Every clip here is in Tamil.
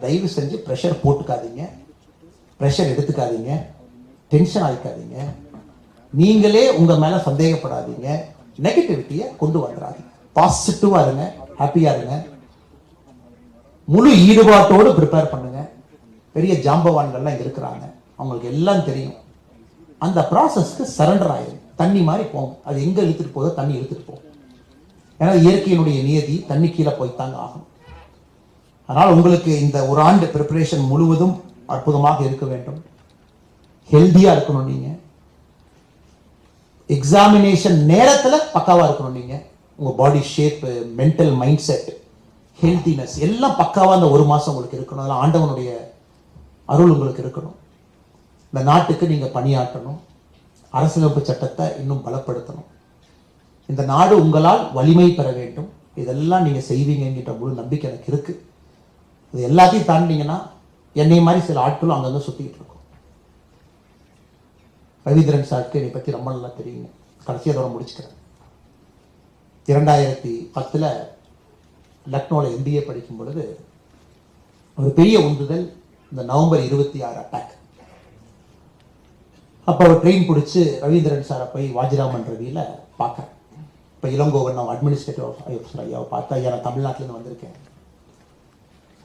தயவு செஞ்சு ப்ரெஷர் போட்டுக்காதீங்க, ப்ரெஷர் எடுத்துக்காதீங்க, டென்ஷன் ஆகிக்காதீங்க, நீங்களே உங்கள் மேலே சந்தேகப்படாதீங்க, நெகட்டிவிட்டியை கொண்டு வந்துடாதீங்க. பாசிட்டிவாக இருங்க, ஹாப்பியாக இருங்க, முழு ஈடுபாட்டோடு ப்ரிப்பேர் பண்ணுங்க. பெரிய ஜாம்பவான்கள்லாம் இருக்கிறாங்க, அவங்களுக்கு எல்லாம் தெரியும். அந்த ப்ராசஸ்க்கு சரண்டர் ஆயிடும். தண்ணி மாதிரி போங்க, அது எங்கே இழுத்துட்டு போதோ தண்ணி இழுத்துட்டு போகும். ஏன்னா இயற்கையினுடைய நியதி தண்ணி கீழே போய்த்தாங்க ஆகும். அதனால் உங்களுக்கு இந்த ஒரு ஆண்டு ப்ரிப்பரேஷன் முழுவதும் அற்புதமாக இருக்க வேண்டும். ஹெல்தியாக இருக்கணும், நீங்கள் எக்ஸாமினேஷன் நேரத்தில் பக்காவாக இருக்கணும். நீங்கள் உங்கள் body shape, mental mind set, healthiness எல்லாம் பக்காவாக அந்த ஒரு மாதம் உங்களுக்கு இருக்கணும். அதெல்லாம் ஆண்டவனுடைய அருள் உங்களுக்கு இருக்கணும். இந்த நாட்டுக்கு நீங்கள் பணியாற்றணும், அரசியலமைப்பு சட்டத்தை இன்னும் பலப்படுத்தணும். இந்த நாடு உங்களால் வலிமை பெற வேண்டும். இதெல்லாம் நீங்கள் செய்வீங்கன்ற முழு நம்பிக்கை எனக்கு இருக்குது. இது எல்லாத்தையும் தாண்டிங்கன்னா என்னை மாதிரி சில ஆட்களும் அங்கங்கே சுற்றிக்கிட்டு இருக்கும். ரவீந்திரன் சாருக்கு என்னை பற்றி ரொம்ப நல்லா தெரியுங்க. கடைசியாக தூரம் முடிச்சுக்கிறேன். 2010 லக்னோவில் MBA படிக்கும் பொழுது ஒரு பெரிய உந்துதல் இந்த நவம்பர் 26 அட்டாக். அப்போ அவர் ட்ரெயின் பிடிச்சி ரவீந்திரன் சாரை போய் வாஜிராமன் ரவியில் பார்க்குறேன். இப்போ இளங்கோவன் நான் அட்மினிஸ்ட்ரேட்டிவ் ஆஃபீஸர் ஐயாவை பார்த்தா, ஐயா நான் தமிழ்நாட்டிலேருந்து வந்திருக்கேன்,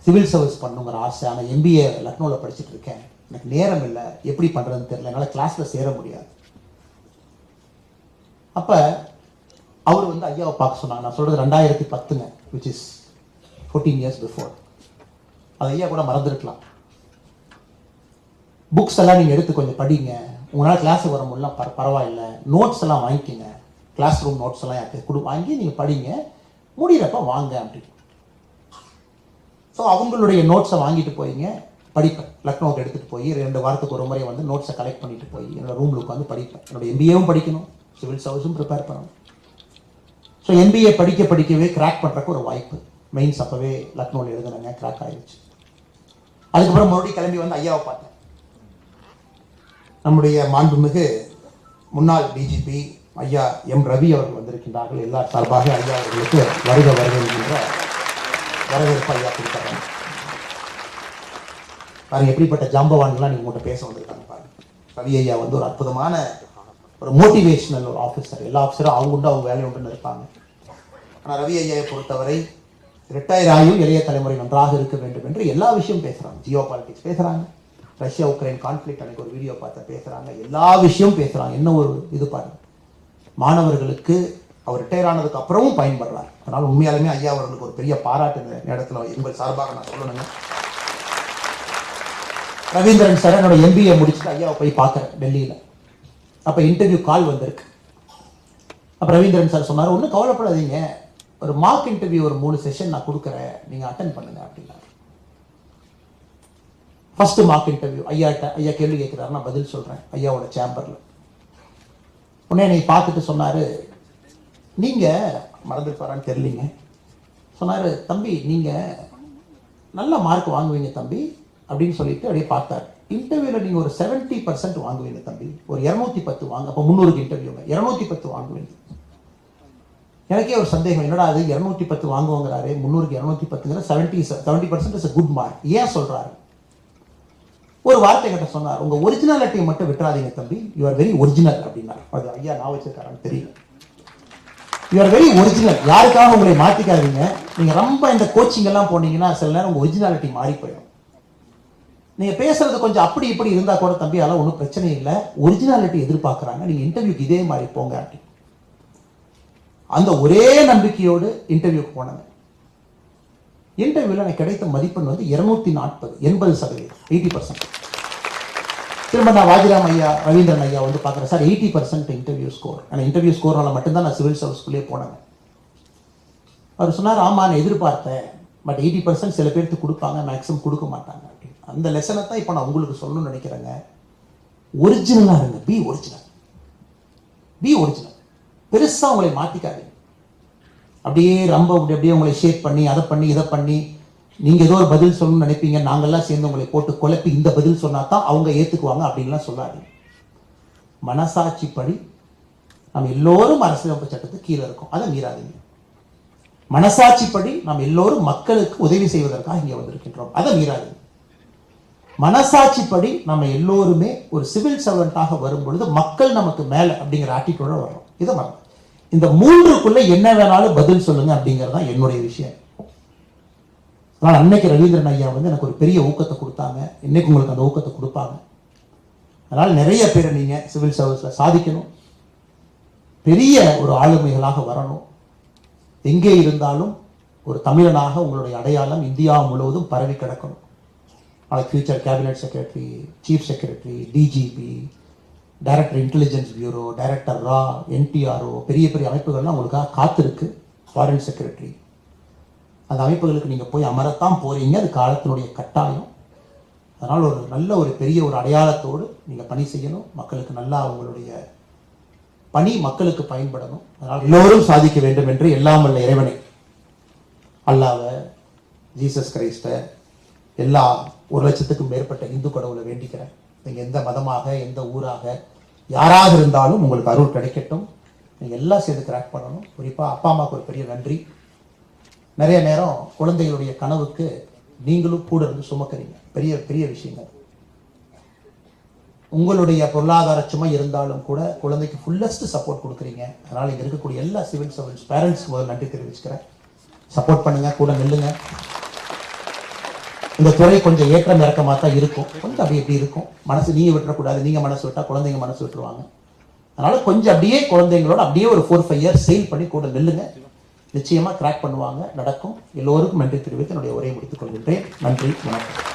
சிவில் சர்வீஸ் பண்ணுங்கிற ஆசை, ஆனால் MBA லக்னோவில் படிச்சுட்டு இருக்கேன், எனக்கு நேரம் இல்லை, எப்படி பண்ணுறதுன்னு தெரியல, என்னால் கிளாஸில் சேர முடியாது. அப்போ அவர் வந்து ஐயாவை பார்க்க சொன்னாங்க. நான் சொல்கிறது 2010, which is 14 years before. அது ஐயா கூட மறந்துருக்கலாம். புக்ஸ் எல்லாம் நீங்கள் எடுத்து கொஞ்சம் படிங்க, உங்களால் கிளாஸுக்கு வர முடியல பரவாயில்லை, நோட்ஸ் எல்லாம் வாங்கிக்கோங்க, கிளாஸ் ரூம் நோட்ஸ் எல்லாம் யாருக்கு வாங்கி நீங்கள் படிங்க, முடிகிறப்ப வாங்க அப்படின்னு. ஸோ அவங்களுடைய நோட்ஸை வாங்கிட்டு போயிங்க, படிப்பேன். லக்னோவுக்கு எடுத்துகிட்டு போய் 2 வாரத்துக்கு ஒரு முறை வந்து நோட்ஸை கலெக்ட் பண்ணிட்டு போய் என்னோட ரூமில் உட்காந்து படிப்பேன். என்னோட MBAவும் படிக்கணும், சிவில் சர்வீஸும் ப்ரிப்பேர் பண்ணணும். ஸோ MBA படிக்கவே கிராக் பண்ணுறக்கு ஒரு வாய்ப்பு. மெயின்ஸ் அப்போவே லக்னோவில் எழுதுனாங்க, கிராக் ஆயிடுச்சு. அதுக்கப்புறம் மறுபடியும் கிளம்பி வந்து ஐயாவை பார்த்தேன். நம்முடைய மாண்புமிகு முன்னாள் DGP ஐயா M. ரவி அவர்கள் வந்திருக்கின்றார்கள். எல்லா சார்பாக ஐயா அவர்களுக்கு வருக என்கின்ற வரவேற்பு ஐயா கொடுத்தாங்க. பாருங்க எப்படிப்பட்ட ஜாம்பவான்கள்லாம் நீங்கள் உங்கள்கிட்ட பேச வந்திருக்காங்க பாருங்க. ரவி ஐயா வந்து ஒரு அற்புதமான ஒரு மோட்டிவேஷனல் ஒரு ஆஃபீஸர். எல்லா ஆஃபீஸரும் அவங்க உண்டு அவங்க வேலை உண்டுன்னு இருப்பாங்க. ஆனால் ரவி ஐயாவை பொறுத்தவரை ரிட்டையர் ஆகியும் இளைய தலைமுறை நன்றாக இருக்க வேண்டும் என்று எல்லா விஷயமும் பேசுகிறாங்க. ஜியோ பாலிட்டிக்ஸ் பேசுகிறாங்க, ரஷ்யா உக்ரைன் கான்ஃப்ளிக்ட் அன்னைக்கு ஒரு வீடியோ பார்த்து பேசுகிறாங்க, எல்லா விஷயமும் பேசுகிறாங்க. என்ன ஒரு இது பாருங்க, மாணவர்களுக்கு அவர் ரிட்டையர் ஆனதுக்கு அப்புறமும் பயன்படுறார். அதனால் உண்மையாலுமே ஐயா அவர்களுக்கு ஒரு பெரிய பாராட்டு இந்த இடத்துல உங்கள் சார்பாக நான் சொல்லணுங்க. ரவீந்திரன் சார் என்னோட MBA முடிச்சுட்டு ஐயாவை போய் பார்க்குறேன் டெல்லியில். அப்போ இன்டர்வியூ கால் வந்திருக்கு. அப்போ ரவீந்திரன் சார் சொன்னார், ஒன்றும் கவலைப்படாதீங்க, ஒரு மார்க் இன்டர்வியூ ஒரு 3 செஷன் நான் கொடுக்குறேன், நீங்கள் அட்டன் பண்ணுங்க அப்படின்னாரு. ஃபர்ஸ்ட் மார்க் இன்டர்வியூ ஐயா கேள்வி கேட்குறாரு, நான் பதில் சொல்கிறேன் ஐயாவோட சேம்பரில். உடனே என்னை பார்த்துட்டு சொன்னார், நீங்கள் மறந்துட்டு தெரியலிங்க, சொன்னார், தம்பி நீங்கள் நல்ல மார்க் வாங்குவீங்க தம்பி அப்படின்னு சொல்லிட்டு அப்படியே பார்த்தார். இன்டர்வியூவில் நீங்கள் ஒரு 70% வாங்குவீங்க தம்பி, ஒரு 210 வாங்க. அப்போ 300க்கு இன்டர்வியூங்க, 210 வாங்குவீங்க. எனக்கே ஒரு சந்தேகம், என்னடா அது 210 வாங்குவாங்கிறாரு, 300க்கு 210ங்கிற 70% இஸ் a குட் மார்க். ஏன் சொல்கிறாரு? ஒரு வார்த்தை கிட்ட சொன்னார், உங்கள் ஒரிஜினாலிட்டியை மட்டும் விட்டுறாதீங்க தம்பி, யூ ஆர் வெரி ஒரிஜினல் அப்படின்னார். அது ஐயா நான் வச்சிருக்காரான்னு தெரியல. யூ ஆர் வெரி ஒரிஜினல், யாருக்காக உங்களை மாற்றிக்காதீங்க. நீங்கள் ரொம்ப இந்த கோச்சிங் எல்லாம் போனீங்கன்னா சில நேரம் உங்கள் ஒரிஜினாலிட்டி மாறி போயிடும். நீங்கள் பேசுறது கொஞ்சம் அப்படி இப்படி இருந்தால் கூட தம்பி அதெல்லாம் ஒன்றும் பிரச்சனை இல்லை, ஒரிஜினாலிட்டி எதிர்பார்க்குறாங்க, நீங்கள் இன்டர்வியூக்கு இதே மாதிரி போங்க அப்படி. அந்த ஒரே நம்பிக்கையோடு இன்டர்வியூக்கு போனாங்க. இன்டர்வியூவில் எனக்கு கிடைத்த மதிப்பெண் வந்து 240, 80%, 80%. திரும்ப நான் வாஜிராம் ஐயா ரவீந்திரன் ஐயா வந்து பார்க்குறேன், சார் 80% இன்டர்வியூ ஸ்கோர். ஆனால் இன்டர்வியூ ஸ்கோர்னால மட்டும்தான் நான் சிவில் சர்வீஸ்குள்ளேயே போனேங்க. அவர் சொன்னார், ஆமாம் நான் எதிர்பார்த்தேன், பட் 80% சில பேருக்கு கொடுப்பாங்க, மேக்ஸிமம் கொடுக்க மாட்டாங்க அப்படின்னு. அந்த லெசனை தான் இப்போ நான் உங்களுக்கு சொல்லணும்னு நினைக்கிறேங்க. ஒரிஜினலாக இருங்க, பி ஒரிஜினல், பி ஒரிஜினல். பெருசாக உங்களை மாற்றிக்காதீங்க. அப்படியே ரொம்ப அப்படியே உங்களை ஷேப் பண்ணி அதை பண்ணி இதை பண்ணி நீங்கள் ஏதோ ஒரு பதில் சொல்லணும்னு நினைப்பீங்க, நாங்கள்லாம் சேர்ந்து உங்களை போட்டு குழப்பி இந்த பதில் சொன்னால் தான் அவங்க ஏற்றுக்குவாங்க அப்படின்லாம் சொல்லாதீங்க. மனசாட்சிப்படி நம்ம எல்லோரும் அரசியலமைப்பு சட்டத்துக்கு கீழே இருக்கோம், அதை மீறாதீங்க. மனசாட்சிப்படி நாம் எல்லோரும் மக்களுக்கு உதவி செய்வதற்காக இங்கே வந்திருக்கின்றோம். அதை மீறாது. மனசாட்சிப்படி நம்ம எல்லோருமே ஒரு சிவில் சர்வெண்டாக வரும் பொழுது மக்கள் நமக்கு மேல அப்படிங்கிற ஆட்டிடியூட வர்றோம். இதை மறந்து இந்த மூன்றுக்குள்ள என்ன வேணாலும் பதில் சொல்லுங்க அப்படிங்கிறது தான் என்னுடைய விஷயம். அதனால் அன்னைக்கு ரவீந்திரன் ஐயா வந்து எனக்கு ஒரு பெரிய ஊக்கத்தை கொடுத்தாங்க. இன்னைக்கு உங்களுக்கு அந்த ஊக்கத்தை கொடுப்பாங்க. அதனால் நிறைய பேரை நீங்க சிவில் சர்வீஸ்ல சாதிக்கணும், பெரிய ஒரு ஆளுமைகளாக வரணும். எங்கே இருந்தாலும் ஒரு தமிழனாக உங்களுடைய அடையாளம் இந்தியா முழுவதும் பரவி கிடக்கணும். நாளைக்கு future cabinet secretary, chief secretary, DGP, director intelligence bureau, director ரா, என்டிஆர்ஓ, பெரிய பெரிய அமைப்புகள்லாம் உங்களுக்காக காத்திருக்கு. ஃபாரின் செக்ரட்டரி, அந்த அமைப்புகளுக்கு நீங்கள் போய் அமரத்தான் போறீங்க. அது காலத்தினுடைய கட்டாயம். அதனால் ஒரு நல்ல ஒரு பெரிய ஒரு அடையாளத்தோடு நீங்கள் பணி செய்யணும். மக்களுக்கு நல்லா உங்களுடைய பணி மக்களுக்கு பயன்படணும். அதனால் எல்லோரும் சாதிக்க வேண்டும் என்று எல்லாம் வல்ல இறைவனை, அல்லாஹ்வை, ஜீசஸ் கிரைஸ்ட, எல்லா 1,00,000க்கும் மேற்பட்ட இந்து கடவுளை வேண்டிக்கிறேன். நீங்கள் எந்த மதமாக, எந்த ஊராக, யாராக இருந்தாலும் உங்களுக்கு அருள் கிடைக்கட்டும். நீங்கள் எல்லாம் சேர்ந்து கிராக் பண்ணணும். குறிப்பாக அப்பா அம்மாவுக்கு ஒரு பெரிய நன்றி. நிறைய நேரம் குழந்தைகளுடைய கனவுக்கு நீங்களும் கூட இருந்து சுமக்கிறீங்க. பெரிய பெரிய விஷயங்கள். உங்களுடைய பொருளாதார சுமை இருந்தாலும் கூட குழந்தைக்கு ஃபுல்லஸ்ட் சப்போர்ட் கொடுக்குறீங்க. அதனால் இங்கே இருக்கக்கூடிய எல்லா சிவில் சர்வன்ஸ் பேரண்ட்ஸ் முதல் நன்றி தெரிவிச்சுக்கிறேன். சப்போர்ட் பண்ணுங்க, கூட நில்லுங்க. இந்த துறை கொஞ்சம் ஏற்றம் இறக்கமாக தான் இருக்கும். கொஞ்சம் அப்படி எப்படி இருக்கும். மனசு நீங்கள் விட்டுறக்கூடாது. நீங்கள் மனசு விட்டால் குழந்தைங்க மனசு விட்டுருவாங்க. அதனால் கொஞ்சம் அப்படியே குழந்தைங்களோட அப்படியே ஒரு 4-5 இயர்ஸ் செயில் பண்ணி கூட நில்லுங்க. நிச்சயமாக கிராக் பண்ணுவாங்க, நடக்கும். எல்லோருக்கும் நன்றி தெரிவித்து என்னுடைய உரையை முடித்துக் கொள்கின்றேன். நன்றி, வணக்கம்.